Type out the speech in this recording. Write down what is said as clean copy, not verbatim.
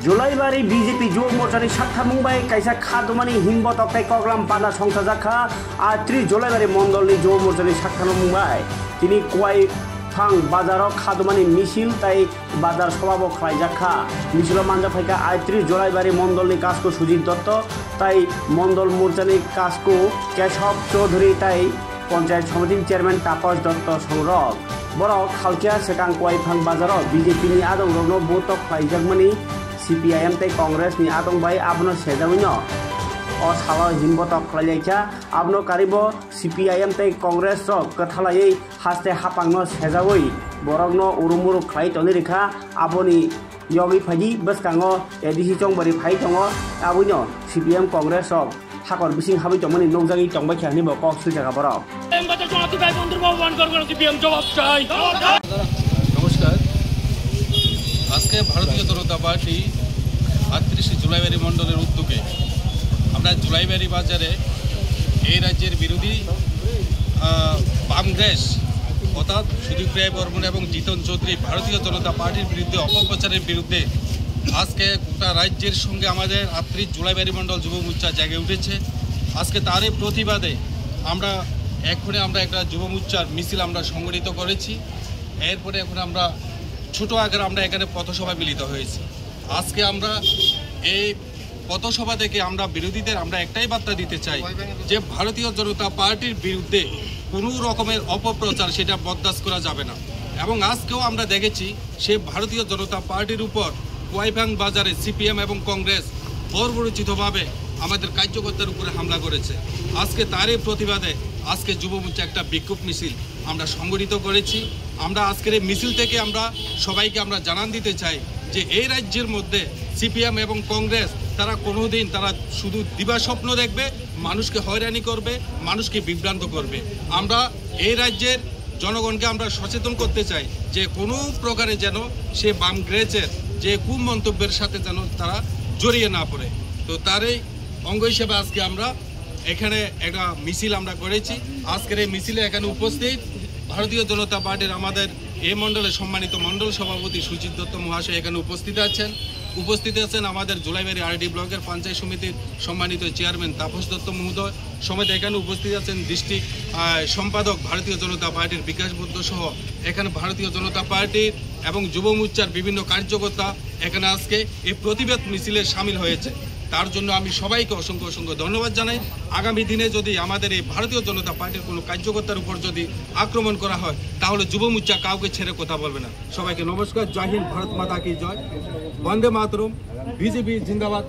जुलाइबारी BJP युवा मोर्चानि सातथा मुंबाई कायसा खादुमानि हिम्ब तक्ताय कग्लाम पाना संसा जाखा आ 30 जुलाइबारी मंडलनि युवा मोर्चानि सातथा मुंबाई तिनि कोवाई फां बाजाराव खादुमानि मिছিল ताई बाजार सभाबो खालायजाखा मिছিलो मानजाफायका 30 जुलाइबारी मंडलनि काजको सुजित दत्त ताई मंडल मोर्चानि काजको केशव चौधरी ताई पंचायत समिति चेयरमैन तापस दत्त संरक बरक खालकिया सेकां कोवाईफां बाजाराव बीजेपी आदम रौनो बोतक खालायजाकमानि CPIM ताई कांग्रेस नि आदम बाई आबनो सेजामिनो और साला हिम्बतक खालायजायखा आबनो कारिबो CPIM ताई कांग्रेस रो कथालायै हास्ते हापांनो सेजावै बरकनो उरुमुरु खालाय तनि रेखा आबोनि योगी फायि बसकांगो एडिसि चंबारि फाय दङो आबुनो CPIM कांग्रेस रो हाकर बिसिं हाबै तमनि नगजागि तंबाय खानि बक सुजागा बरक नमस्कार আজকে ভারতীয় জনতা পার্টি ৩৮ জুলাইবাড়ি মণ্ডলের উদ্যোগে আমরা জুলাইবাড়ি বাজারে এই রাজ্যের বিরোধী কংগ্রেস অর্থাৎ সুদীপ রায় বর্মন এবং জিতন চৌধুরী ভারতীয় জনতা পার্টির বিরুদ্ধে অপপ্রচারের বিরুদ্ধে আজকে গোটা রাজ্যের সঙ্গে আমাদের ৩৮ জুলাইবাড়ি মণ্ডল যুব মোর্চা জেগে উঠেছে। আজকে তারই প্রতিবাদে আমরা একটা যুব মোর্চার মিছিল আমরা সংগঠিত করেছি। এরপরে এখন আমরা ছোট আকারে আমরা এখানে পথসভা মিলিত হয়েছি। আজকে আমরা এই পথসভা থেকে আমরা বিরোধীদের আমরা একটাই বার্তা দিতে চাই যে ভারতীয় জনতা পার্টির বিরুদ্ধে কোনো রকমের অপপ্রচার সেটা বরদাস্ত করা যাবে না। এবং আজকেও আমরা দেখেছি সে ভারতীয় জনতা পার্টির উপর কোয়াইফাং বাজারে CPM এবং কংগ্রেস বর্বরোচিতভাবে আমাদের কার্যকর্তার উপরে হামলা করেছে। আজকে তারই প্রতিবাদে আজকে যুব মোর্চা একটা বিক্ষোভ মিছিল আমরা সংগঠিত করেছি। আমরা আজকের এই মিছিল থেকে আমরা সবাইকে আমরা জানান দিতে চাই যে এই রাজ্যের মধ্যে CPM এবং কংগ্রেস তারা কোনোদিন তারা শুধু দিবা স্বপ্ন দেখবে, মানুষকে হয়রানি করবে, মানুষকে বিভ্রান্ত করবে। আমরা এই রাজ্যের জনগণকে আমরা সচেতন করতে চাই যে কোনো প্রকারে যেন সে কংগ্রেসের যে কুমন্তব্যের সাথে যেন তারা জড়িয়ে না পড়ে। তো তারই অঙ্গ হিসেবে আজকে আমরা এখানে একটা মিছিল আমরা করেছি। আজকের এই মিছিলে এখানে উপস্থিত ভারতীয় জনতা পার্টির আমাদের এই মণ্ডলের সম্মানিত মণ্ডল সভাপতি সুজিত দত্ত মহাশয় এখানে উপস্থিত আছেন আমাদের জুলাইবাড়ি RD ব্লকের পঞ্চায়েত সমিতির সম্মানিত চেয়ারম্যান তাপস দত্ত মহোদয় সমেত এখানে উপস্থিত আছেন ডিস্ট্রিক্ট সম্পাদক ভারতীয় জনতা পার্টির বিকাশ বুদ্ধ সহ এখানে ভারতীয় জনতা পার্টির এবং যুব মোর্চার বিভিন্ন কার্যকর্তা এখানে আজকে এই প্রতিবাদ মিছিলে সামিল হয়েছে। তার জন্য আমি সবাইকে অসংখ্য ধন্যবাদ জানাই। আগামী দিনে যদি আমাদের এই ভারতীয় জনতা পার্টির কোনো কার্যকর্তার উপর যদি আক্রমণ করা হয় তাহলে যুব মোর্চা কাউকে ছেড়ে কথা বলবে না। সবাইকে নমস্কার, জয় হিন্দ, ভারত মাতা কি জয়, বন্দে মাতরম, বিজেপি জিন্দাবাদ।